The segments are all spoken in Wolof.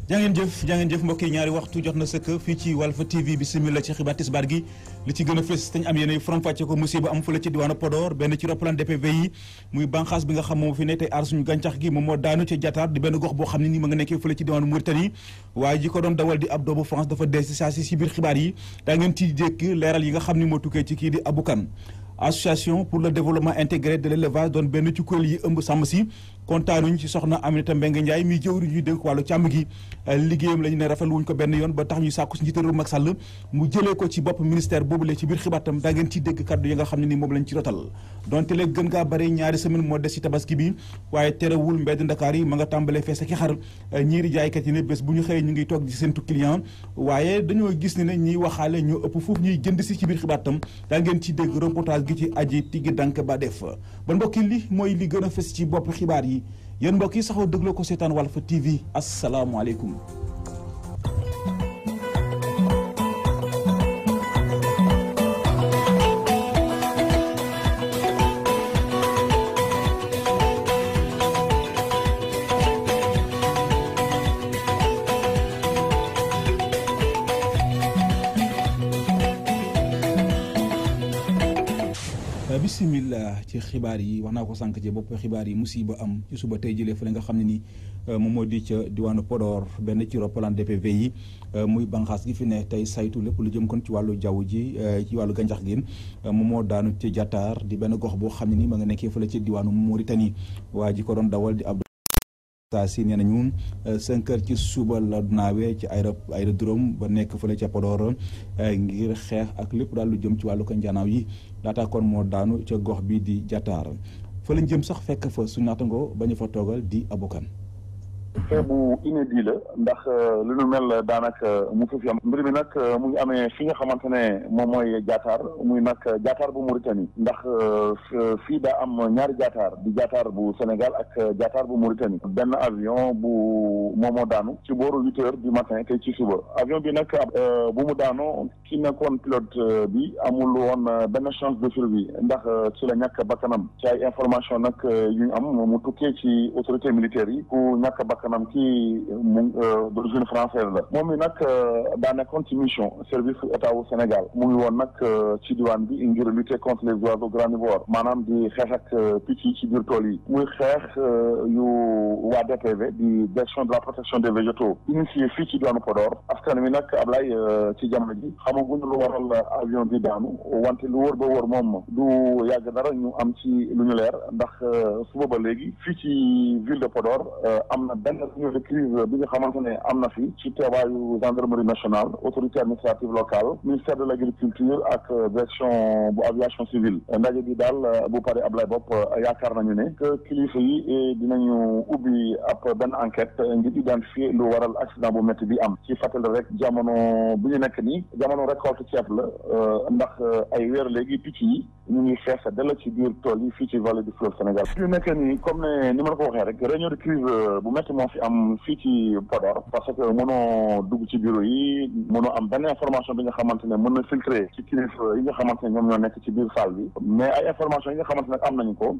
jaa ngeen jëf mbokk yi ñaari waxtu jot na sëkk fii ci Walf TV bismillah ci xibaar tisbaar gi li ci gën a fës te ñu am yéen faram-fàcce ko musiba am fële ci diwaanu Podor benn ci roppalaan DPV yi muy banqaas bi nga xam moom fi ne tey aar suñu gàncax gi moom moo daanu ci Jataar di benn gox boo xam ne nii ma nga nekkee fële ci diwaanu Mauritanie waaye ji ko doon dawal di ab doomu France dafa dee si saa si biir xibaar yi daa ngeen ci jékk leeral yi nga xam ni moo tukkee ci kii di Abou Kane association pour le développement intégré de l'élevage doon benn ci kuréel yi ëmb sàmm si kontaanuñ ci soxna Aminata Mbengue Ndiaye mi jëwriñ ñu dénk wàllu càmm gi liggéeyam la ñu ne rafetlu wuñ ko benn yoon ba tax ñuy sàkku si njiital Macky Sall mu jëlee ko ci bopp ministère boobule ci biir xibaatam daa ngeen ciy dégg kaddu yi nga xam ne ni moom lañ ci rotal donte léegi gën ngaa bare ñaari semaine moo des ci tabaski bi waaye terewul mbedd Ndakaar yi ma nga tàmbalee fees ki xar ñiiri jaaykat yi ne bés bu ñu xëyee ñu ngi toog di seentu client waaye dañoo gis ne ñiy waxaale ñoo ëpp foofu ñuy jënd si ci biir xibaatam daa ngeen ciy dégg reportage gi ci aji Tiggi Dank ba def ba mbokk yi li mooy li gën a fës ci bopp xibaar yi yéen mbokk yi saxoo dégloo ko seetaan Walf TV asalaamualeykum. bismillah ci xibaar yi wax naa ko sànq ci bopp xibaar yi musiba am ci suba tey jëlee fële nga xam ne ni moom moo di ca diwaanu Podor benn ci roppalaan DPV yi muy banqaas gi fi ne tey saytu lépp lu jëm kon ci wàllu jaww ji ci wàllu gàncax gi moom moo daanu ci Jataar di benn gox boo xam ne ni ma nga nekkee fële ci diwaanu Mauritanie waa ji ko doon dawal di saa si nee nañu 5 heures ci suba la naawee ci aérodrome ba nekk fële ca Podor ngir xeex ak lépp daal lu jëm ci wàllu ko njanaaw yi laata kon moo daanu ca gox bi di Jataar fa lañ jëm sax fekk fa su naatangoo ba ñu fa toogal di Abou Kane fee bu inédit la ndax lu nu mel daanaka mu fi am mbir mi nag mu ngi amee fi nga xamante ne moom mooy Jataar muy nag Jataar bu Mauritanie ndax fii daa am ñaari Jataar di Jataar bu Sénégal ak Jataar bu Mauritanie benn avion bu moom moo daanu ci booru 8 heures du matin tey ci suba avion bi nag bu mu daanoo ki nekkoon pilote bi amul woon benn chance de survie ndax ci la ñàkk bakkanam ci ay information nag yu ñu am mu tukkee ci autorité militaire yi ku ñàkk bakkanam kii mu d'origine française la moom mi nag daa nekkoon ci mission service état wu Sénégal mu ngi woon nag ci diwaan bi ngir lutter contre les oiseaux granivores maanaam di xeex ak picc yi ci biir tool yi muy xeex yu waa DPV di direction de la protection des végétaux initié fii ci diwaanu Podor askan wi nag Ablaye ci jamono ji xamaguñu lu waral avion bi daanu wante lu wër ba wër moom du yàgg dara ñu am ci lu ñu leer ndax suba ba léegi fii ci ville de Podor am na benn réunion de crise bi nga xamante ne am na fi ci teewaayu gendarmerie nationale autorité administrative locale ministère de l'agriculture ak direction bu aviation civile ndaje bi daal bu pare Ablaye Bopp yaakaar nañu ne que kilifa yi dinañu ubbi ab benn enquête ngir identifier lu waral accident bu métti bi am ci fàttali rek jamono bu ñu nekk nii jamono récolte ceeb la ndax ay weer léegi picc yi ñu ngi fees dala ci biir tool yi fii ci vallée du fleuve Sénégal fi ñu nekk nii comme ne ni ma la ko waxee rek réunion de crise bu métti moo fi am fii ci Podor parce que mënoo dugg ci bureau yi mënoo am benn information bi nga xamante ne mën na filtrer ci kilifa yi nga xamante ne ñoom ñoo nekk ci biir salle bi mais ay information yi nga xamante ne am nañu ko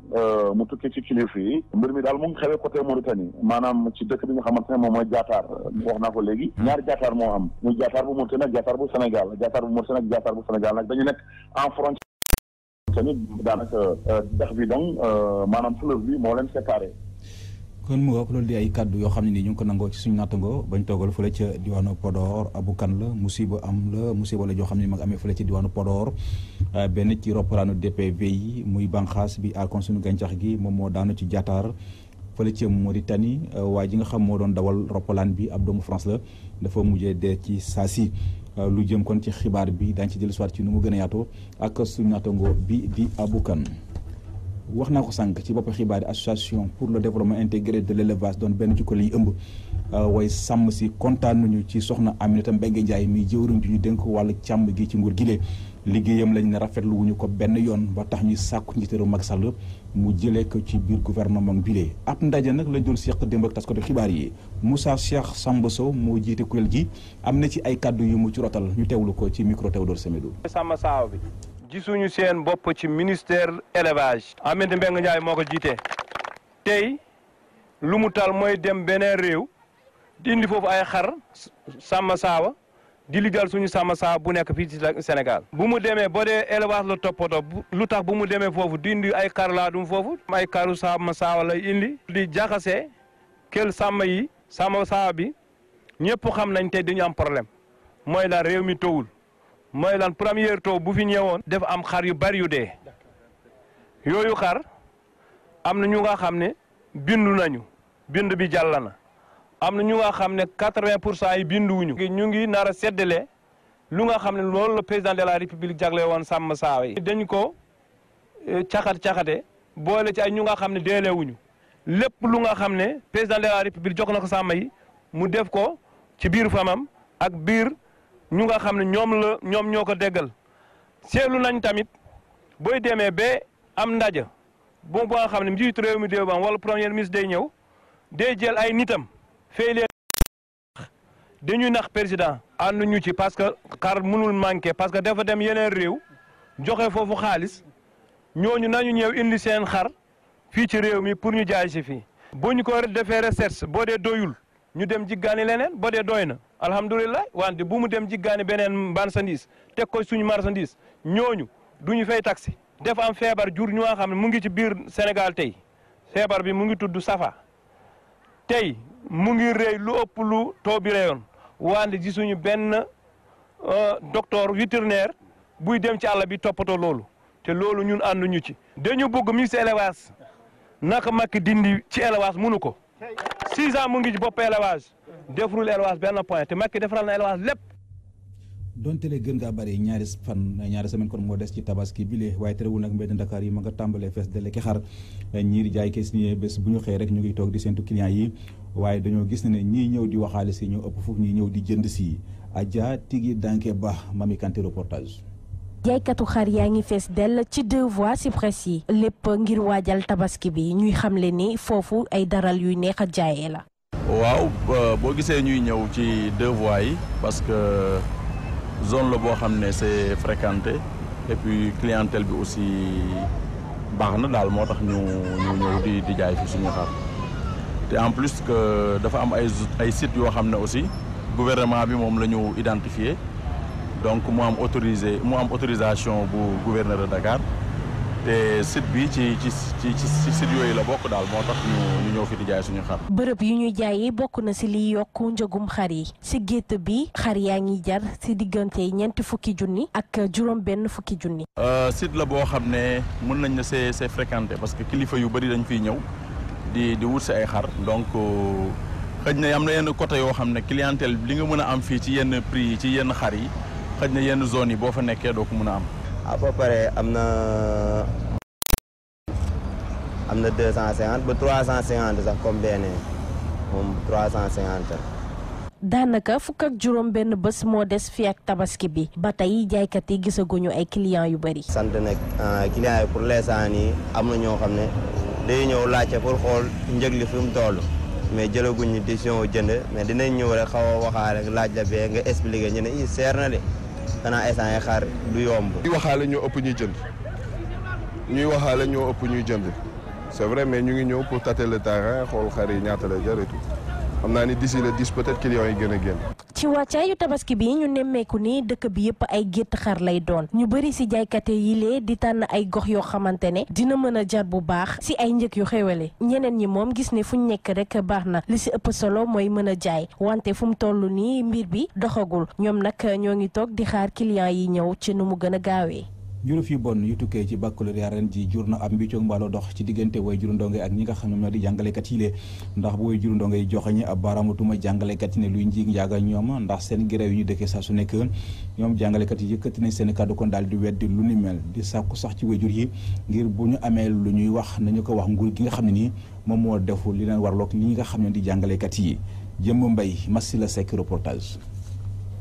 mu tukkee ci kilifa yi mbir mi daal mu ngi xewee côté Mauritanie maanaam ci dëkk bi nga xamante ne moom mooy Jataar wax naa ko léegi ñaari Jataar moo am muy Jataar bu Mauritanie ak Jataar bu Sénégal Jataar bu Mauritanie ak Jataar bu Sénégal nag dañu nekk en frontière tamit daanaka dex bi donc maanaam fleuve bi moo leen séparé. kon mu wax loolu di ay kàddu yoo xam ne nii ñu ngi ko nangoo ci suñu nattangoo bañ toogal fële ca diwaanu Podor Abou Kane la musiba la joo xam ne mag amee fële ca diwaanu Podor benn ci roppalaanu DPV yi muy banqaas bi aar kon suñu gàncax gi moom moo daanu ci Jataar fële ca Mauritanie waaye ji nga xam moo doon dawal roppalaan bi ab doomu France la dafa mujjee dee ci saa si lu jëm kon ci xibaar bi daañu ci dellu soit ci nu mu gën a yaatoo ak suñu nattangoo bi di Abou Kane wax naa ko sànq ci bopp xibaar yi association pour le développement intégré de l'élevage doon benn ci ko liy ëmb way sàmm si kontaan nañu ci soxna Aminata Mbengue Ndiaye mi jëwriñ ji ñu dénk wàllu càmm gi ci nguur gi liggéeyam lañ ne rafetlu wuñu ko benn yoon ba tax ñuy sàkku njiiteeru Macky Sall mu jëlee ko ci biir gouvernement bi ab ndaje nag lañ doon seq démb ak taskatu xibaar yi Moussa Cheikh Samba Sow moo jiite kuréel gi am na ci ay kàddu yu mu ci rotal ñu teewlu ko ci micro Théodore Semedo. sàmm saaw bi gisuñu seen bopp ci ministère élevage Aminata Mbengue Ndiaye moo ko jiite tey lu mu tal mooy dem beneen réew di indi foofu ay xar sàmm saawa di liggéeyal suñu sàmm saawa bu nekk fii ci Sénégal. bu mu demee boo dee élevage la toppatoo lu tax bu mu demee foofu di indi ay xar laadum foofu ay xaru sàmm saawa lay indi di jaxase kel sàmm yi sàmm saawa bi ñëpp xam nañ tey dañu am problème mooy lan réew mi towul mooy lan première taw bu fi ñëwoon dafa am xar yu bari yu dee yooyu xar am na ñu nga xam ne bindu nañu bind bi jàll na am na ñu nga xam ne 80% yi binduwuñu ñu ngi nar a seddale lu nga xam ne loolu la président de la république jagle woon sàmm saawa yi dañ ko caxate boole ci ay ñu nga xam ne deelewuñu lépp lu nga xam ne président de la république jox na ko sàmm yi mu def ko ci biir famam ak biir ñu nga xam ne ñoom ñoo ko déggal seetlu nañ tamit booy demee ba am ndaje boo nga xam ne njiitu réew mi déw bam wala premier ministre day ñëw day jël ay nitam fay leen dañuy nax président ànduñu ci parce que xar mënul manqué parce que dafa dem yeneen réew joxe foofu xaalis ñooñu nañu ñëw indi seen xar fii ci réew mi pour ñu jaay si fii boo ñu ko defee recherche boo dee doyul ñu dem jiggaani leneen boo dee doy na alhamdulilah wante bu mu dem jiggaani beneen marchandise teg ko suñu marchandise ñooñu duñu fay taxi dafa am feebar jur ñu nga xam ne mu ngi ci biir Sénégal tey feebar bi mu ngi tudd safa tey mu ngi rëy lu ëpp lu taw bi reyoon wante gisuñu benn docteur vétérinaire buy dem ci àll bi toppatoo loolu te loolu ñun ànduñu ci dañu bëgg ministre élevage naka Macky dindi ci élevage mënu ko 6 ans mu ngi ci bopp élevage defrul élevage benn point te Macky defaral na élevage lépp. donte le gën ngaa bëri ñaari semaine kon moo des ci tabaski bile waaye terewul nag mbedd Dakar yi ma nga tàmbalee fees delle ki xar ñii di jaay kees ni bés bu ñu xëy rek ñu ngi toog di séntu client yi waaye dañoo gis ne ñii ñëw di waxaale si ñoo ëpp foofu ñii ñëw di jënd si Adja Tigi Danke Ba Mami Kanté reportage. jaaykatu xar yaa ngi fees dell ci 2 voies ci presse yi lépp ngir waajal tabaski bi ñuy xamle ni foofu ay daral yuy neex a jaayee la. waaw boo gisee ñuy ñëw ci 2 voies yi parce que zone la boo xam ne c'est fréquenté et puis clientèle bi aussi baax na daal moo tax ñu ñëw di jaay fi suñu xar te en plus que dafa am ay sites yoo xam ne aussi gouvernement bi moom la ñu identifié. donc mu am autorisation bu gouverneur de Dakar te site bi ci site yooyu la bokk daal moo tax ñu ñëw fi di jaay suñu xar. bërëb yu ñuy jaayee bokk na ci liy yokk njëgum xar yi ci gétt bi xar yaa ngi jar ci diggante ñeenti fukki junni ak juróom benn fukki junni. site la boo xam ne mën nañ ne c'est fréquenté parce que kilifa yu bari dañ fiy ñëw di wut ci ay xar donc xëj na am na yenn côté yoo xam ne clientèle li nga mën a am fii ci yenn prix yi ci yenn xar yi. xëj na yenn zone yi boo fa nekkee doo ko mën a am. à peu près am na 250 ba 350 sax comme benn moom 350. daanaka fukk ak juróom benn bés moo des fi ak tabaski bi ba tey jaaykat yi gisaguñu ay clients yu bari. sant nag clients yi pour l'instant nii am na ñoo xam ne day ñëw laajte pour xool njëg li fi mu toll mais jëlaguñu décision jënd mais dinañ ñëw rek xaw a waxaale rek laaj la bee nga expliquer ñu ne seer na de. xanaa instant yi xar du yomb. ñuy waxaale ñoo ëpp ñuy jënd c'est vrai mais ñu ngi ñëw pour tâter le terrain xool xar yi ñaata lay jar et tout xam naa ni d'ici le 10 peut-être clients yi gën a génn. ci wàccaayu tabaski bi ñu nemmeeku ni dëkk bi yëpp ay gétt xar lay doon ñu bëri ci jaaykate yi lee di tànn ay gox yoo xamante ne dina mën a jar bu baax ci ay njëg yu xewale ñeneen ñi moom gis ne fu ñu nekk rek baax na li ci ëpp solo mooy mën a jaay wante fu mu toll nii mbir bi doxagul ñoom nag ñoo ngi toog di xaar clients yi ñëw ci nu mu gën a gaawee. juróom yu bon yu tukkee ci baccalauréat ren ji jur na ab mbiccoog mbaaloo dox ci diggante way juru ndongo ak ñi nga xam ne ñoo di jàngalekat yi lee ndax bu way juru ndongo yi joxeñi ab baaraamutuma jàngalekat yi ne luy njiig njaaga ñoom ndax seen grève yi ñu dëkkee saa su nekk ñoom jàngalekat yi yëkkati nañ seen kàddu kon daal di weddi lu ni mel di sàkku sax ci way jur yi ngir bu ñu amee lu ñuy wax nañu ko wax nguur gi nga xam ne nii moom moo defu li leen warloog li nga xam ne di jàngalekat yi Jëmb Mbay Massila Seck reportage.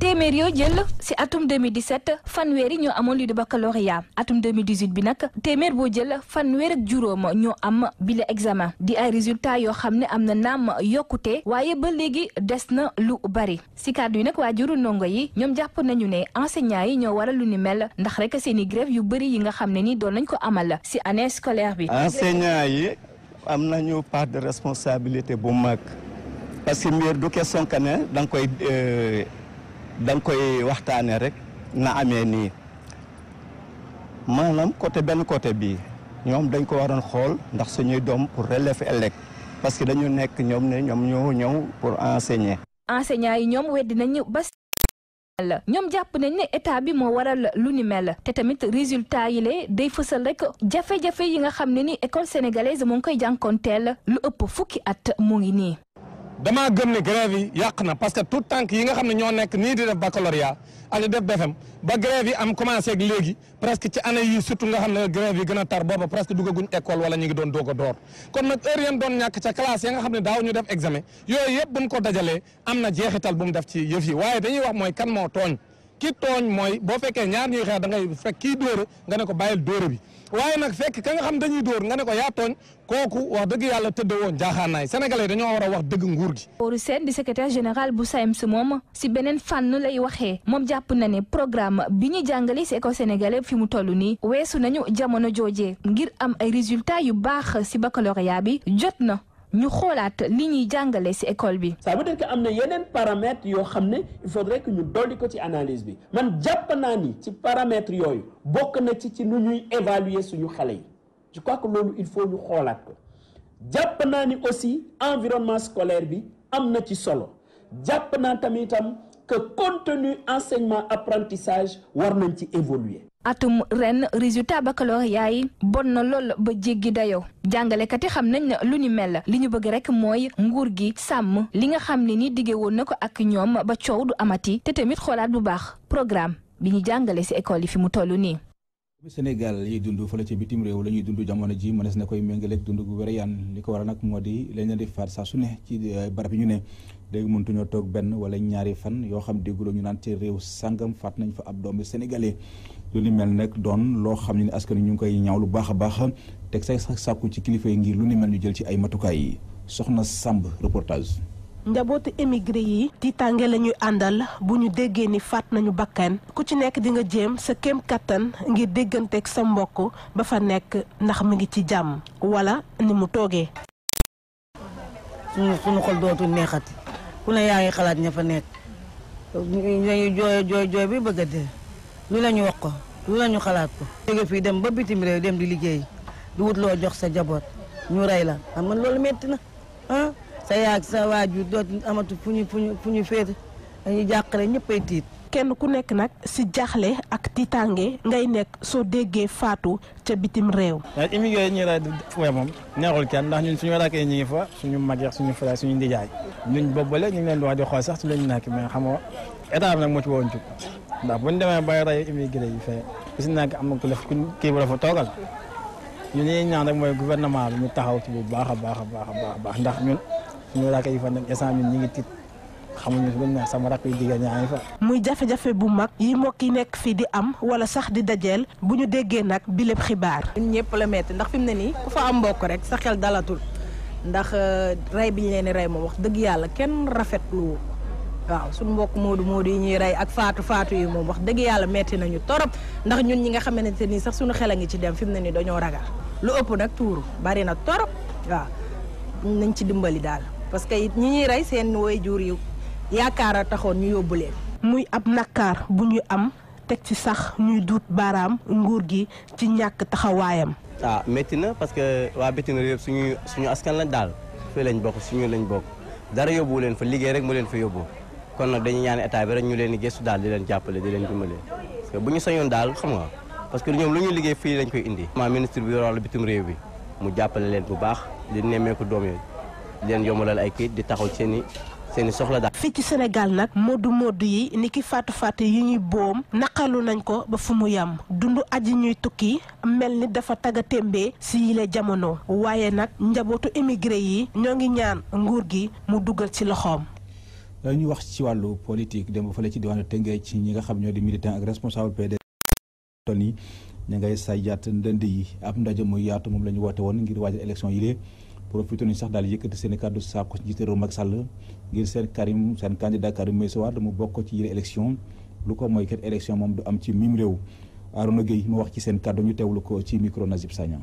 téeméer yoo jël ci atum 2017 fanweeri ñoo amoon lii di baccalauréat atum 2018 bi nag téeméer boo jël fanweer ak juróom ñoo am bile examen di ay résultats yoo xam ne am na naam yokkute waaye ba léegi des na lu bari ci kàddu yi nag waajuru ndongo yi ñoom jàpp nañu ne enseignants yi ñoo waral lu ni mel ndax rek seeni grève yu bari yi nga xam ne ni doon nañ ko amal ci année scolaire bi. enseignants yi am nañu part de responsabilité bu mag parce que mbir du question que ne da nga koy waxtaanee rek na amee nii maanaam benn côté bii ñoom dañ ko waroon xool ndax suñuy doom pour relève ëllëg parce que dañu nekk ñoom ñoo ñëw pour enseigner. enseignants yi ñoom weddi nañu ba ñoom jàpp nañ ne état bi moo waral lu ni mel te tamit résultat yi le day fësal rek jafe-jafe yi nga xam ne ni école sénégalaise mu ngi koy jànkoonteel lu ëpp fukki at mu ngi nii. damaa gëm ne grève yi yàq na parce que tout tànk yi nga xam ne ñoo nekk nii di def baccalauréat ak di def BFEM ba grève yi am commencé ak léegi presque ci année yi surtout nga xam ne grève yi gën a tar booba presque duggaguñ école wala ñu ngi doon doog a door kon nag heure yéen doon ñàkk ca classe ya nga xam ne daaw ñu def examen yooyu yëpp buñ ko dajalee am na jeexital bu mu def ci yëf yi waaye dañuy wax mooy kan moo tooñ ki tooñ mooy boo fekkee ñaar ñuy xeex da ngay fekk kii dóore nga ne ko bàyyil dóore bi waaye nag fekk ka nga xam dañuy dóor nga ne ko yaa tooñ kooku wax dëgg yàlla tëdd woon jaaxaanaay sénégalais dañoo war a wax dëgg nguur gi. Oru Sène di secrétaire général bu SAEMS moom si beneen fànn lay waxee moom jàpp na ne programme bi ñu jàngale si école sénégalais fi mu toll nii weesu nañu jamono joojee ngir am ay résultats yu baax si baccalauréat bi jot na ñu xoolaat li ñuy jàngale ci école bi. ça veut dire que am na yeneen paramètres yoo xam ne il faudrait que ñu dolli ko ci analyse bi man jàpp naa ni ci paramètres yooyu bokk na ci nu ñuy évaluer suñu xale yi je crois que loolu il faut ñu xoolaat ko jàpp naa ni aussi environnement scolaire bi am na ci solo jàpp naa tamitam que contenu enseignement apprentissage war nañ ci évoluer. atum ren résultat baccalauréat yi bon na lool ba jéggi dayoo jàngalekat yi xam nañ ne lu ni mel li ñu bëgg rek mooy nguur gi sàmm li nga xam ne ni dige woon na ko ak ñoom ba coow du amati te tamit xoolaat bu baax programme bi ñu jàngale ci école yi fi mu toll nii. Sénégal yi dund fële ci bitim réew la ñuy dund jamono ji mënees na koy méngaleeg dund gu wér yaan li ko waral nag moo di lañ leen di faat saa su ne ci barab yi ñu ne léegi mëntuñoo toog benn wala ñaari fan yoo xam dégguloo ñu naan ci réew sàngam faat nañ fa ab doomi sénégalais lu ni mel nag doon loo xam ne askan wi ñu ngi koy ñaaw lu baax a baax teg say sàkku ci kilifa yi ngir lu ni mel ñu jël ci ay matukaay yi soxna Samb reportage. njabootu émigré yi tiitaange la ñuy àndal bu ñu déggee ni faat nañu bakkan ku ci nekk di nga jéem sa kéem kattan ngir dégganteeg sa mbokk ba fa nekk ndax mu ngi ci jàmm wala ni mu toogee. suñu xol dootul neexati ku ne yaa ngi xalaat ña fa nekk ñu jooy bi bëgg a dee lu la ñu wax ko lu la ñu xalaat ko. jóge fii dem ba bitim réew dem di liggéey di wut loo jox sa jaboot ñu rey la xam nga loolu metti na ah. sa yaag sa waajur dootu amatu fu ñu féete dañuy jàqale ñëppay tiit. kenn ku nekk nag ci jaaxle ak tiitaange ngay nekk soo déggee faatu ca bitim réew. waaye immigré ñi la fooy moom neexul kenn ndax ñun suñu rakkee ñi ngi fa suñu mag yeeg suñu frère suñu ndijaay ñun boobu ba léegi ñu ngi leen di wax di xool sax ci lañu nekk mais xam nga état bi nag moo ci woon jug ndax buñ demee bay rey immigré yi fee gis naa am na ku def kii bu la fa toogal ñun ñuy ñaan rek mooy gouvernement bi ñu taxaw ci bu baax a baax ndax ñun suñu rakk yi fa nag instant ñun ñi ngi tiit xamuñu si luñ ne sama rakk yi digga ñaa ngi fa. muy jafe-jafe bu mag yi mbokk yi nekk fii di am wala sax di dajeel bu ñu déggee nag bi lépp xibaar. ñun ñëpp la metti ndax fi mu ne nii ku fa am mbokk rek sa xel dalatul ndax rey bi ñu leen di rey moom wax dëgg yàlla kenn rafetlu waaw suñu mbokk moodu yi ñuy rey ak faatu yi moom wax dëgg yàlla metti nañu torop ndax ñun ñi nga xamante ni sax suñu xel a ngi ci dem fi mu ne nii dañoo ragal lu ëpp nag tuuru bari na torop waaw nañ ci dimbali daal parce que it ñi ñuy rey seen waajur yi yaakaar a taxoon ñu yóbbu leen. muy ab nakkaar bu ñu am teg ci sax ñuy duut baaraam nguur gi ci ñàkk taxawaayam. métti na parce que waa bitim réew suñu askan lañ daal fii lañ bokk suñu lañ bokk dara yóbbu leen fa liggéey rek mu leen fa yóbbu kon nag dañuy ñaan état bi rek ñu leen di gëstu daal di leen jàppale di leen dimbale parce que bu ñu sañoon daal xam nga parce que ñoom lu ñu liggéey fii lañ koy indi. ministre bi yor wàllu bitim réew bi mu jàppale leen bu baax di nemmeeku doom yi di leen yombalal ay kayit di taxaw seeni soxla daal. fii ci Sénégal nag moodu yi ni ki faatu yi ñuy boom naqalu nañ ko ba fu mu yam dundu aji ñuy tukki mel ni dafa tagga témbee si yile jamono waaye nag njabootu émigré yi ñoo ngi ñaan nguur gi mu dugal ci loxoom. ñu wax ci wàllu politique dem ba fële ci diwaanu Tëngéej ci ñi nga xam ñoo di militant ak responsable PDS ton yi ña ngay sayjaat ndënd yi ab ndaje muy yaatu moom la ñu woote woon ngir waajal élection yi lee profité nañu sax daal yëkkati seen i kàddu saako ci njiité réew Macky Sall ngir seen candidat Karim Meïssa Wade mu bokk ci yile élection lu ko mooy kat élection moom du am ci mim réew Arouna Gueye mu wax ci seen kàddu ñu teewlu ko ci micro Nazib Sagna.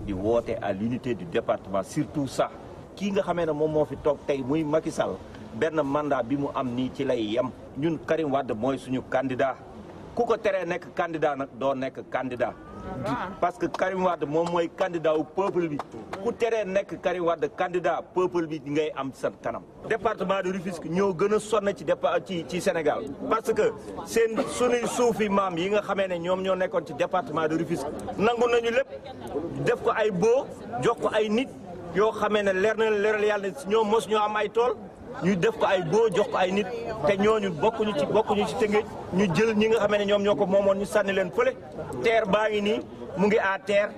di woote à l'unité du département surtout sax kii nga xamee ne moom moo fi toog tey muy Macky Sall benn mandat bi mu am nii ci lay yem ñun Karim Wade mooy suñu candidat ku ko teree nekk candidat nag doo nekk candidat parce que Karim Wade moom mooy candidat wu peuple bi ku teree nekk Karim Wade candidat peuple bi ngay am sa kanam. département de Rufisque ñoo gën a sonn ci Sénégal parce que seen sunuy suufi maam yi nga xamee ne ñoom ñoo nekkoon ci département de Rufisque nangu nañu lépp def ko ay boo jox ko ay nit yoo xamee ne leeral yàlla ñoom mos ñoo am ay tool ñu def ko ay boo jox ko ay nit te ñooñu bokkuñu ci Tëngéej ñu jël ñi nga xamee ne ñoom ñoo ko moomoon ñu sànni leen fële terre baa ngi nii mu ngi à terre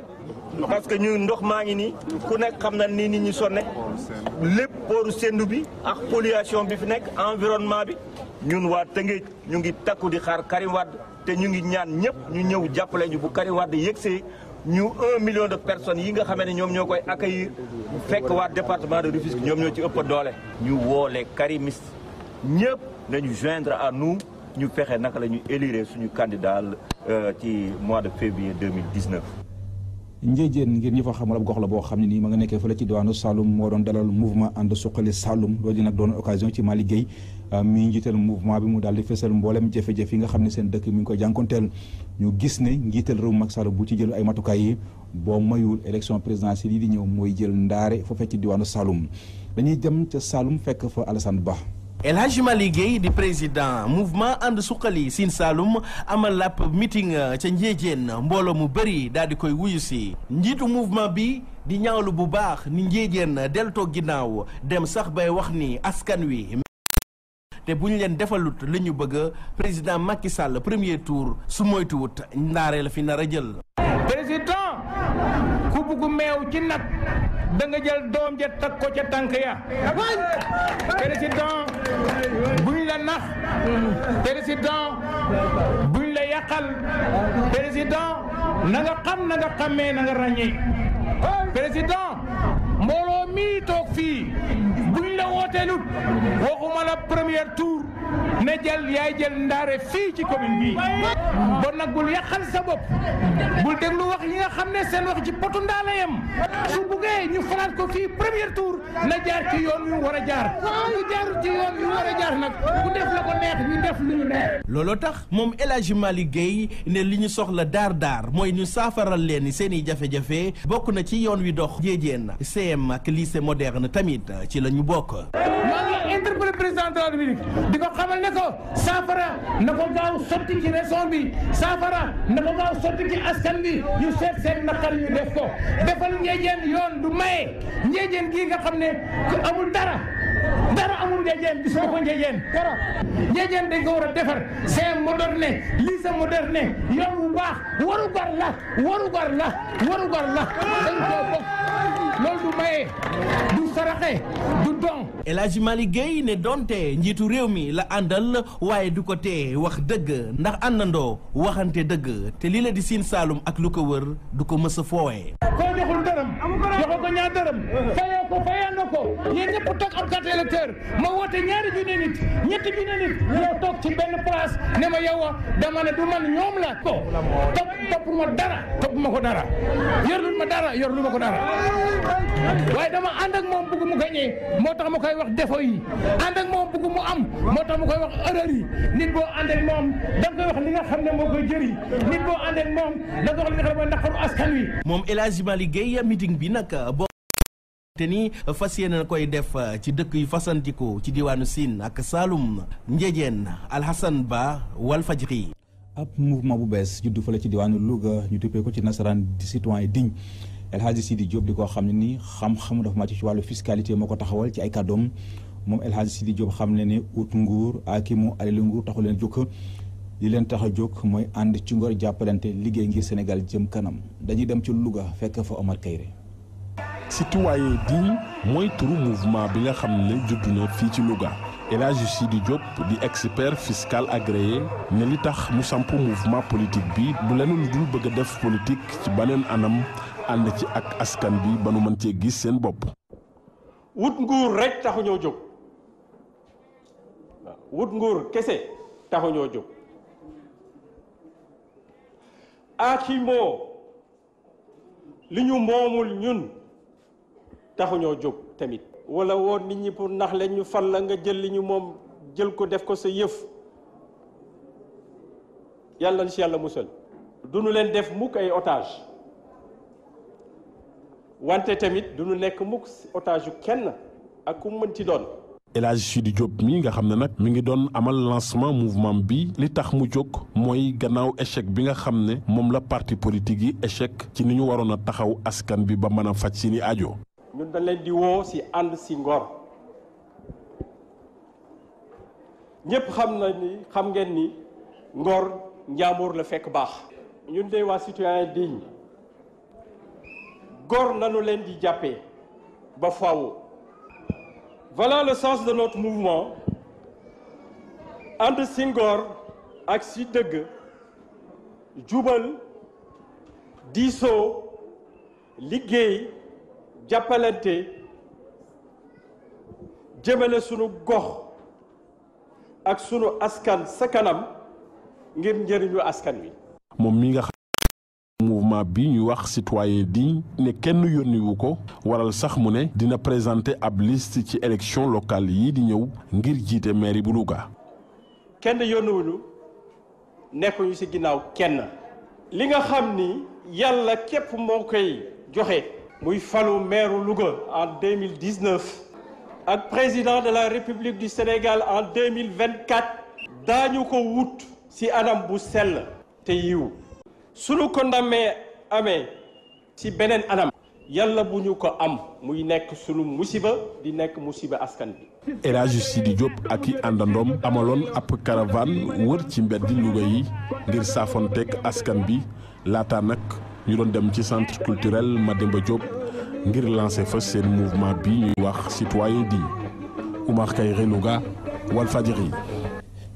parce que ñu ndox maa ngi nii ku nekk xam na ni nit ñi sonne lépp pooru sendu bi ak pollution bi fi nekk environnement bi ñun waa Tëngéej ñu ngi takku di xaar Karim Wade te ñu ngi ñaan ñëpp ñu ñëw jàppale ñu bu Karim Wade yëgsee ñu 1 million de personnes yi nga xamee ne ñoom ñoo koy accueillir fekk waa département de Rufisque ñoom ñoo ci ëpp doole. ñu woo les karimistes ñëpp nañu joindre à nous ñu fexe naka la ñuy élire suñu candidat ci mois de février 2019. Ndiédiène ngir ñi fa xamul ab gox la boo xam ne nii ma nga nekkee fële ci diwaanu Saloum moo doon dalal mouvement ànd suqali Saloum loolu nag doon occasion ci Malick Gueye mi njiital mouvement bi mu daal di fësal mboolem jafe-jafe yi nga xam ne seen dëkk mi ngi koy jànkonteel ñu gis ne njiital réew Macky Sall bu ci jël ay matukaay yi boo mayul élection présidentielle yi di ñëw mooy jël ndaare foofee ci diwaanu Saloum dañuy dem ca Saloum fekk fa Alassane Ba. El Hadji Malick Gueye di président mouvement ànd suqali Sine Saloum amal lapp meeting ca Ndiédiène mbooloo mu bëri daal di koy wuyu si njiitu mouvement bi di ñaawlu bu baax ni Ndiédiène deltoo ginnaaw dem sax bay wax ni askan wi te bu ñu leen defalut li ñu bëgg président Macky Sall premier tour su moytuwut ndaare la fi nar a jël. président ku bugg meew ci nag da nga jël doom ja teg ko ca tànk ya président buñ la nax président buñ la yàqal président na nga xam na nga xàmmee na nga ràññee président mbooloo mii toog fii buñ la wooteelut waxuma la premier tour ne jël yaay jël ndaare fii ci commune bi bon nag bul yàqal sa bopp bul déglu wax yi nga xam ne seen wax ci potu ndaa la yem su buggee ñu falaat ko fii premier tour na jaar ci yoon wi war a jaar bu jaarul ci yoon wi war a jaar nag bu def la ko neex ñu def lu ñu neex. looloo tax moom El Hadji Malick Gueye ne li ñu soxla daar mooy ñu saafaral leen seen i jafe-jafe bokk na ci yoon wi dox Ndiédiène CM ak lycée moderne tamit ci la ñu bokk. maa ngi interpellé président de la République di ko xamal ne ko saafara na ko gaaw sotti ci région bi saafara na ko gaaw sotti ci askan bi ñu seet seen naqar ñu def ko defal Ndiédiène yoon du maye Ndiédiène gii nga xam ne amul dara amul Ndiédiène gis nga ko Ndiédiène dañ ko war a defar c'est moderne lycée moderne yoon bu baax warugar la dañ koo bokk loolu du maye du saraxe du don. El Hadji Malick Gueye ne donte njiitu réew mi la àndal waaye du ko tee wax dëgg ndax àndandoo waxante dëgg te lii la di Sine Saloum ak lu ko wër du ko mës a foowee. koo joxul dërëm joxoo ko ñaar dërëm fayoo na ko yéen ñëpp toog am carte électeur ma woote ñaari junni nit ñetti junni nit ñoo toog ci benn place ne ma yow dama ne du man ñoom la ko topp ma ko dara yorlu ma ko dara waaye dama ànd ak moom bëgg mu gañee moo tax ma koy wax défaut yi ànd ak moom bëgg mu am moo tax ma koy wax erreur yi nit boo ànd ak moom da nga koy wax li nga xam ne moo koy jëriñ nit boo ànd ak moom da nga wax li nga xam ne mooy naqaru askan wi. moom El Hadji Malick Gueye meeting bi nag boo te ni fas yéene na koy def ci dëkk yu fasantikoo ci diwaanu Sine ak Saloum Ndiédiène Alhassane Ba Walfadjri. ab mouvement bu bees juddu fële ci diwaanu Louga ñu duppee ko ci nasaraan di citoyen digne El Hadji Sidi Diop di ko xam ne ni xam-xam dafa màcc ci wàllu fiscalité moo ko taxawal ci ay kàddoom moom El Hadji Sidi Diop xam ne ni ut nguur ak mu alali nguur taxu leen jóg li leen tax a jóg mooy ànd ci ngor jàppalante liggéey ngir Sénégal jëm kanam dañuy dem ci Louga fekk fa Omar Kayre. citoyen digne mooy turu mouvement bi nga xam ne juddu na fii ci Louga El Hadji Sidi Diop di expert fiscal agréé ne li tax mu samp mouvement politique bi du lenn lu dul bëgg a def politique ci beneen anam ànd ci ak askan bi ba nu mën cee gis seen bopp. wut nguur rek taxu ñoo jóg wut nguur kese taxu ñoo jóg aakimoo li ñu moomul ñun taxu ñoo jóg tamit wala woo nit ñi pour nax leen ñu fal la nga jël li ñu moom jël ko def ko sa yëf yàlla na ci yàlla musal. duñu leen def mukk ay otage wante tamit duñu nekk mukk otage yu kenn ak ku mënti doon. El Hadji Sidi Diop mi nga xam ne nag mi ngi doon amal lancement mouvement bi li tax mu jóg mooy gannaaw échec bi nga xam ne moom la parti politique yi échec ci ni ñu waroon a taxaw askan bi ba mën a faj seeni aajo. ñun dañ leen di woo ci ànd ci ngor ñëpp xam ngeen ni ngor njaamoor la fekk baax. ñun de waa citoyen digne góor nanu leen di jàppee ba faaw. Voilà le sens de notre mouvement ànd ci ngor ak ci dëgg jubal diisoo liggéey jàppalante jëmale sunu gox ak sunu askan sa kanam ngir njëriñu askan wi. moom mi nga xam mouvement bi ñuy wax citoyen digne ne kenn yónniwu ko waral sax mu ne dina présenter ab liste ci élection locale yi di ñëw ngir jiite mairie bu Louga. kenn yónniwuñu nekkuñu ci ginnaaw kenn. li nga xam ni yàlla képp moo koy joxe. muy falu maire Louga en 2019 ak président de la République du Sénégal en 2024 daañu ko wut ci anam bu sell te yiw. sunu ko amee ci beneen anam yàlla bu ñu ko am muy nekk sunu musiba di nekk musiba askan bi. El Hadji Sidi Diop ak i àndandoom amaloon ab caravane wër ci mbeddi Louga yi ngir saafonteeg askan bi laata nag ñu doon dem ci centre culturel Mademba Diop ngir lancer fa seen mouvement bi ñuy wax citoyen digne. Oumar Kayre Louga Walfadjri.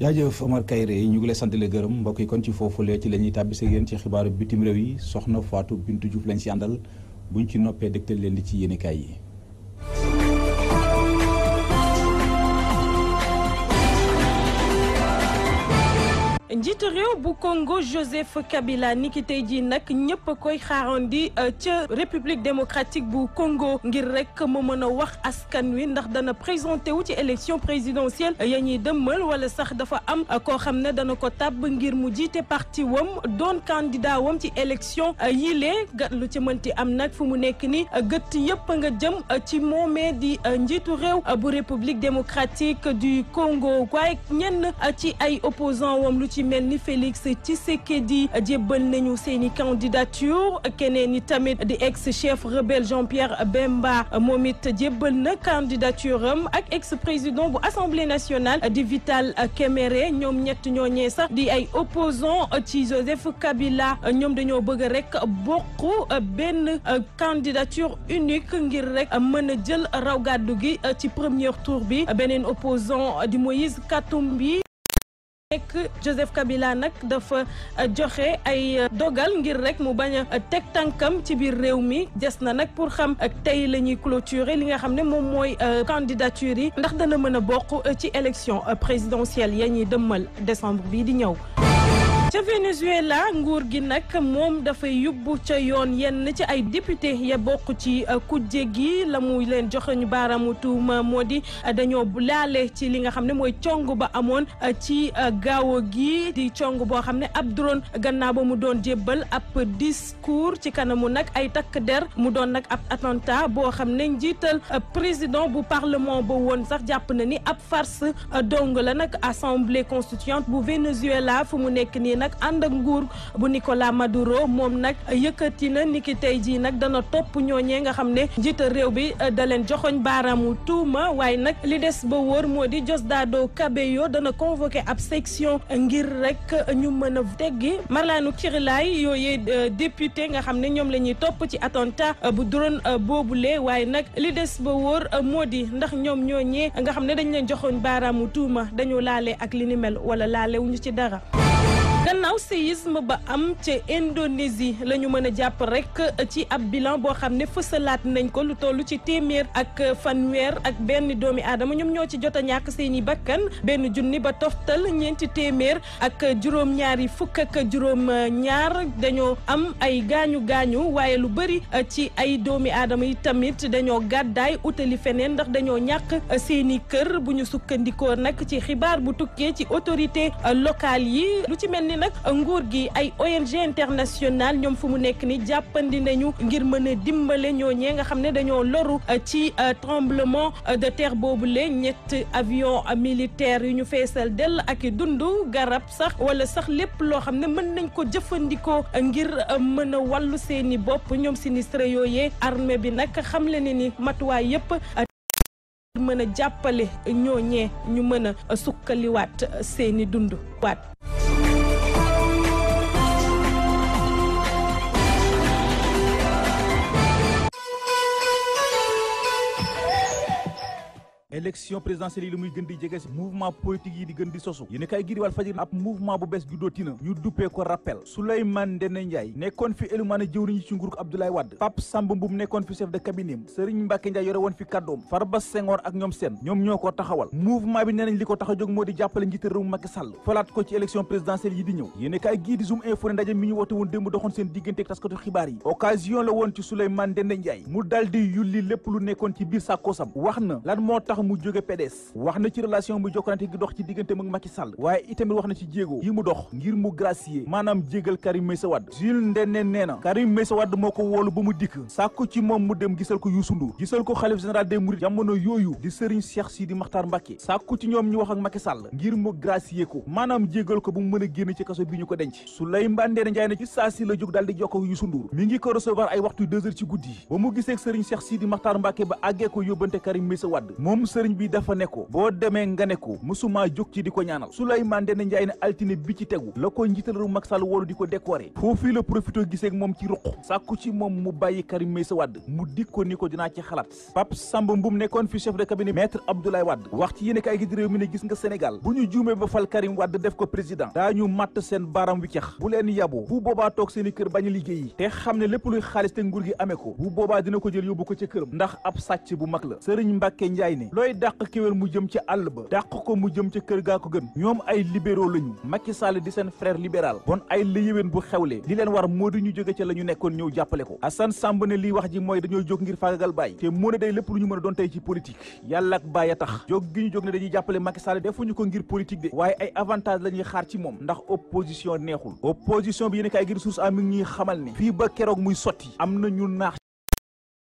jaajëf Omar Kayre ñu ngi lay sant le gërëm mbokk yi kon ci foofulee ci la ñuy tàbbise yéen ci xibaaru bitim réew yi soxna Fatou Bintou Diouf lañ ci àndal buñ ci noppee dégtal leen di ci yéenekaay yi. njiitu réew bu Congo Joseph Kabila niki tey jii nag ñëpp a koy xaarandi ca République démocratique bu Congo ngir rek mu mën a wax askan wi ndax dana présenté wu ci élection présidentielle ya ñuy dëmmal wala sax dafa am koo xam ne dana ko tàbb ngir mu jiite parti wam doon candidat wam ci élection yilee lu ci mënti am nag fu mu nekk ni gëtt yëpp nga jëm ci moomee di njiitu réew bu République démocratique du Congo waaye ñenn ci ay opposant wam lu ci mel ni Félix Tshisekedi jébbal nañu seeni candidature keneen ni tamit di ex chef rebelle Jean-Pierre Bemba moom it jébbal na candidature am ak ex président bu assemblée nationale di Vital Kamerhe ñoom ñett ñooñee sax di ay opposant ci Joseph Kabila ñoom dañoo bëgg rek bokk benn candidature unique ngir rek mën a jël raw gàddu gi ci premier tour bi beneen opposant di Moïse Katumbi Joseph Kabila nag dafa joxe ay dogal ngir rek mu bañ a teg tànkam ci biir réew mi des na nag pour xam tey la ñuy clôturer li nga xam ne moom mooy candidature yi ndax dana mën a bokk ci élection présidentielle ya ñuy dëmmal décembre bii di ñëw. ca Venezuela nguur gi nag moom dafay yóbbu ca yoon yenn ci ay député ya bokk ci kujje gi la mu leen joxe ñu baaraamu tuuma moo di dañoo laale ci li nga xam ne mooy cong ba amoon ci gaawo gi di cong boo xam ne ab drone gannaaw ba mu doon jébbal ab discours ci kanamu nag ay takk der mu doon nag ab attentat boo xam ne njiital président bu parlement ba woon sax jàpp na ni ab farce dong la nag assemblée constituante bu Venezuela fu mu nekk nii nag ànd ak nguur bu Nicolas Maduro moom nag yëkkati na niki tey jii nag dana topp ñooñee nga xam ne njiital réew bi da leen joxoñ baaraamu tuuma waaye nag li des ba wóor moo di Diosdado Cabello dana convoqué ab section ngir rek ñu mën a teggi Marlanu Kirilay yooyee député nga xam ne ñoom la ñuy topp ci attentat bu drone boobule waaye nag li des ba wóor moo di ndax ñoom ñooñee nga xam ne dañ leen joxoñ baaraamu tuuma dañoo laale ak li ni mel wala laale wuñu ci dara. gannaaw séisme ba am ca Indonésie la ñu mën a jàpp rek ci ab bilan boo xam ne fësalaat nañ ko lu toll ci téeméer ak fanweer ak benn doomi aadama ñoom ñoo ci jot a ñàkk seeni bakkan benn junni ba toftal ñeenti téeméer ak juróom-ñaari fukk ak juróom-ñaar dañoo am ay gaañu waaye lu bëri ci ay doomi aadama yi tamit dañoo gàddaay utali feneen ndax dañoo ñàkk seeni kër bu ñu sukkandikoo nag ci xibaar bu tukkee ci autorité locale yi lu ci mel ni nag nguur gi ay ONG internationale ñoom fu mu nekk ni jàppandi nañu ngir mën a dimbale ñooñee nga xam ne dañoo loru ci tremblement de terre boobule ñett avion militaire yu ñu feesal dell ak i dund garab sax wala sax lépp loo xam ne mën nañ ko jëfandikoo ngir mën a wàllu seeni bopp ñoom sinistre yooyee armée bi nag xam le ne ni matuwaay yépp mën a jàppale ñooñee ñu mën a sukkaliwaat seeni dund waat élection présidentielle yi li muy gën di jege si mouvement politique yi di gën di sosu yéen kay gi di Walf Fadjri ab mouvement bu bees juddootina ñu duppee ko rappel Souleymane Ndéné Ndiaye nekkoon fi élumaane jëwriñ ci nguurug Abdoulaye Wade Pape Samba Mboup nekkoon fi chef de cabinet Serigne Mbacké Ndiaye yore woon fi kàddoom Farba Senghor ak ñoom seen ñoom ñoo ko taxawal mouvement bi nee nañ li ko tax a jóg moo di jàppale njiitu réew Macky Sall falaat ko ci élection présidentielle yi di ñëw yéen kay gii di Zoom info ne ndaje mi ñu woote woon démb doxoon seen diggante ak taskatu xibaar yi occasion la woon ci Souleymane Ndéné Ndiaye mu daldi yulli lépp lu nekkoon ci biir sàkkoosam wax na lan moo tax mu jóge PDS wax na ci relation bu jokkalante gi dox ci diggante ak Macky Sall waaye itamit wax na ci jéego yi mu dox ngir mu gracier maanaam jégal Karim Meïssa Wade Jules Ndéné nee na Karim Meïssa Wade moo ko woolu ba mu dikk sàkku ci moom mu dem gisal ko Youssou Ndour gisal ko xalif général des Mourides jamono yooyu di Serigne Cheikh Sidi Makhtar Mbacké sàkku ci ñoom ñu wax ak Macky Sall ngir mu gracier ko maanaam jégal ko bu mu mën a génn ci kaso bi ñu ko denc Souleymane Ndéné Ndiaye ne ci saa si la jóg daal di jokkoo ak Youssou Ndour mi ngi ko recevoir ay waxtu 2 heures ci guddi ba mu gisee ak Serigne Cheikh Sidi Makhtar Mbacké ba àggee ko yóbbante Karim Meïssa Wade moom Serigne bi dafa ne ko boo demee nga ne ko musuma jóg ci di ko ñaanal Souleymane Ndéné Ndiaye ne altine bi ci tegu la ko njiital réew Macky Sall woolu di ko décorer foofii la profité gisee ak moom ci ruq sàkku ci moom mu bàyyi Karim Meïssa Wade mu dik ko ni ko dinaa ci xalaat Pape Samba Mboup nekkoon fi chef de cabinet maître Abdoulaye Wade wax ci yéene kaay gi di réew mi ne gis nga Sénégal bu ñu juumee ba fal Karim Wade def ko président daañu matt seen baaraam wi cax bu leen yaboo bu boobaa toog seen i kër bañ a liggéeyi te xam ne lépp luy xaalis te nguur gi amee ko bu boobaa dina ko jël yóbbu ko ca këram ndax ab sàcc bu mag la Serigne Mbacké Ndiaye ne looy dàq kéwél mu jëm ci àll ba dàq ko mu jëm ca kër gaa ko gën ñoom ay libéraux lañu Macky Sall di seen frère libéral bon ay lëyëwén bu xewlee li leen war moo di ñu jóge ca la ñu nekkoon ñëw jàppale ko Assane Samb ne lii wax ji mooy dañoo jóg ngir faagagal Baye te moo ne day lépp lu ñu mën a doon tey ci politique yàlla ak Baye a tax jóg gi ñu jóg ne dañuy jàppale Macky Sall defuñu ko ngir politique de waaye ay avantage la ñuy xaar ci moom ndax opposition neexul opposition bi yéen kay ngir source am mi ngi ñuy xamal ne fii ba keroog muy sotti am na ñu naax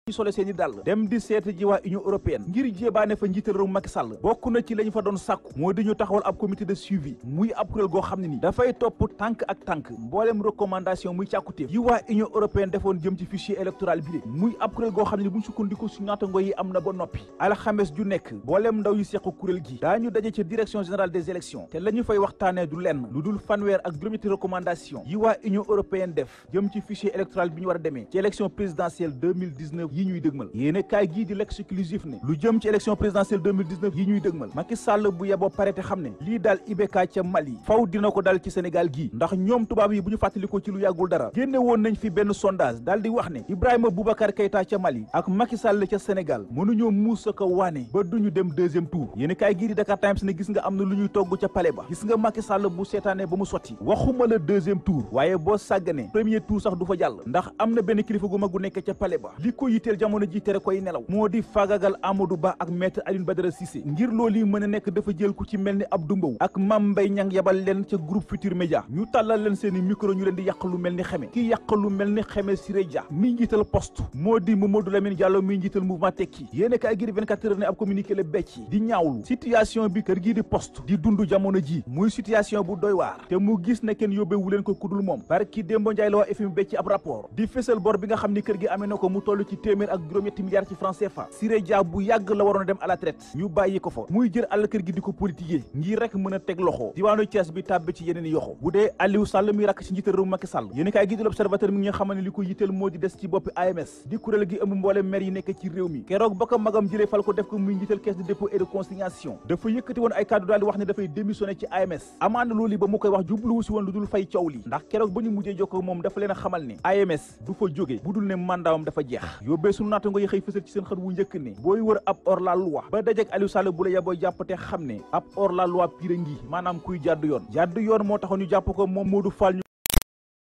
ñu sole seeni dàll dem di seet ji waa Union européenne ngir jébaane fa njiital réew Macky Sall bokk na ci lañu fa doon sàkku moo di ñu taxawal ab comité de suivi muy ab kuréel goo xam ne ni dafay topp tànk ak tànk mbooleem recommandation muy càkkutéef yi waa Union européenne defoon jëm ci fichier électoral bi de muy ab kuréel goo xam ne ni bu ñu sukkandiko su naatango yi am na ba noppi alxames ju nekk mbooleem ndaw yu seq kuréel gi daañu daje ca direction générale des élections te la ñu fay waxtaanee du lenn lu dul fanweer ak juróom-ñetti recommandation yi waa Union européenne def jëm ci fichier électoral bi ñu war a demee ci élection présidentielle 2019 yi ñuy dëgmal yéene kaay gii di l'exclusif ne lu jëm ci élection présidentielle 2019 yi ñuy dëgmal Macky Sall bu yeboo pare te xam ne lii daal IBK ca Mali faw dina ko dal ci Sénégal gii ndax ñoom tubaab yi bu ñu fàttalikoo ci lu yàggul dara génne woon nañ fi benn sondage daal di wax ne Ibrahima Boubacar Keïta ca Mali ak Macky Sall ca Sénégal mënuñoo muusa ko waane ba duñu dem deuxième tour yéene kaay gii di Dakar Times ne gis nga am na lu ñuy togg ca palais ba gis nga Macky Sall bu seetaane ba mu sotti waxuma la deuxième tour waaye boo sàggane premier tour sax du fa jàll ndax am na benn kilifa gu mag gu nekk ca palais ba li ko yitteel jamono ji tere koy nelaw moo di faagagal Amadou Ba ak maître Alioune Badara Cissé ngir loolu yi mën a nekk dafa jël ku ci mel ni Abdou Mbow ak Mame Mbaye Niang yabal leen ca groupe Futur Média ñu tàllal leen seeni micro ñu leen di yàq lu mel ni xeme ki yàq lu mel ni xeme Siré Dia mi njiital poste moo di Mamadou Lamine Diallo mi njiital mouvement Tekki yéene kaay gi di 24 heures ne ab communiqué la becc di ñaawlu situation bi kër gii di poste di dund jamono ji muy situation bu doy waar te mu gis ne kenn yóbbeewu leen ko kudul moom barki Dembo Ndiaye la waa FMI becc ab rapport di fésal bor bi nga xam ni kër gi amee na ko mu toll ci téeméer ak juróom-ñetti milliards ci francs CFA. Siré Dia bu yàgg la waroon a dem à la traite ñu bàyyi ko fa muy jël àll kër gi di ko politiquer ngir rek mën a teg loxo diwaanu Thiès bi tàbbi ci yeneen i yoxo bu dee Aliou Sall mi rakk ci njiital réew Macky Sall yéen kaay gi di l'Observateur mi ngi xamal ne li ko yitteel moo di des ci boppi AMS di kuréel gi ëmb mboole maire yi nekk ci réew mi keroog ba ko magam jëlee fal ko def ko muy njiital caisse de dépôt et de consignation dafa yëkkati woon ay kàddu daal di wax ne dafay démissionné ci AMS amaana loolu ba mu koy wax jubluwu si woon lu dul fay coow li ndax keroog ba ñu mujjee jokkoo moom dafa leen a xamal ne AMS du fa jóge bu dul ne mandaawam dafa jeex yóbbee sunu naatango yi xëy fësal ci seen xët wu njëkk ne booy wër ab hors la loi ba dajek Aliou Sall bu la yeboo jàpp te xam ne ab hors la loi pire ngi maanaam kuy jàddu yoon moo taxoon ñu jàpp ko moom Modou Fall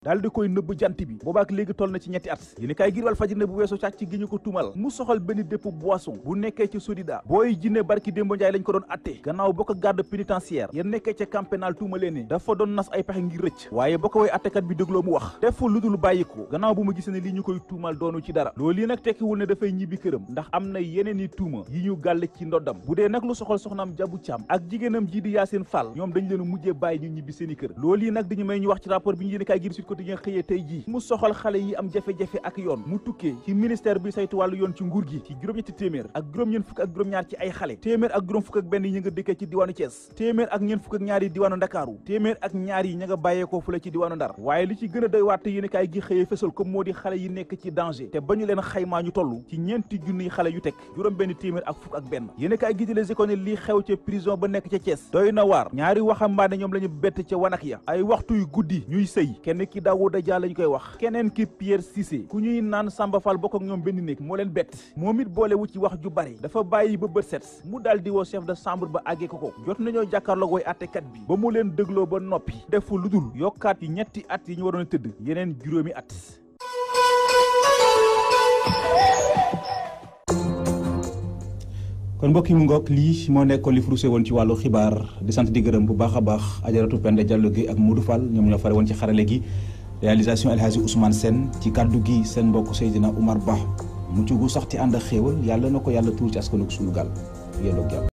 daal di koy nëbb jant bi boobaak léegi toll na ci ñetti at yéen kaay gi Walf Fadjri ne bu weesoo càcc gi ñu ko tumal mu soxal benn dépôt boisson bu nekkee ci Sodida booy jinne barki Demba Njaay lañ ko doon atte gannaaw ba ko garde pénitentiaire yéen nekkee ca camp pénal tuumalee ne dafa doon nas ay pexe ngir rëcc waaye ba ko way attekat bi dégloo mu wax def lu dul bàyyi ko gannaaw bu mu gisee ne lii ñu koy tuumal doonu ci dara loolu yi nag tekkiwul ne dafay ñibbi këram ndax am na yeneen i tuuma yi ñu gàll ci ndoddam bu dee nag lu soxal soxnaam Jabu Caam ak jigéenam ji di Yacine Fall ñoom dañ leen mujjee bàyyi ñu ñibbi seeni kër loolu yi nag dañu may ñu wax ci rapport bi ñu yéen kaay gi Sud Quotidien xëyee tey mu soxal xale yi am jafe-jafe ak yoon mu tukkee ci ministère bi saytu wàllu yoon ci nguur gi ci juróom-ñetti téeméer ak juróom-ñeent fukk ak juróom-ñaar ci ay xale téeméer ak juróom fukk ak benn yi nga dëkkee ci diwaanu Thiès téeméer ak ñeent fukk ak ñaar yi diwaanu Ndakaaru téeméer ak ñaar yi ña nga bàyyeekoo fu la ci diwaanu Ndar waaye li ci gën a doy waat yéen kaay gi xëyee fësal comme moo di xale yi nekk ci danger te ba ñu leen xaymaa ñu toll ci ñeenti junniy xale yu teg juróom benn téeméer ak fukk ak benn yéen kaay gi di Les Échos ne lii xew ca prison ba nekk ca Thiès doy na waar ñaari waxambaane ñoom la ñu bett ca wanak ya ay waxtu yu guddi ñuy sëy kenn ki Daouda Dia lañ koy wax keneen ki Pierre Cissé ku ñuy naan Samba Fall bokk ak ñoom benn néeg moo leen bett moom it boolewu ci wax ju bari dafa bàyyi ba bët set mu daal di woo chef de chambre ba àggee ko jot nañoo jàkkaarloog way attekat bi ba mu leen dégloo ba noppi defu lu dul yokkaat yi ñetti at yi ñu waroon a tëdd yeneen juróomi at. kon mbokk yi mu ngoog lii moo nekkoon li frusé woon ci wàllu xibaar di sant di gërëm bu baax a baax Ajaratu Penda Diallo gi ak Modou Fall ñoom ñoo fare woon ci xarale gi réalisation El Hadji Ousmane Sène ci kàddu gi seen mbokk Seydina Oumar Ba mu ci gu sax ti ànd ak xéewal yàlla na ko yàlla tuur ci askanu Sunugal yéen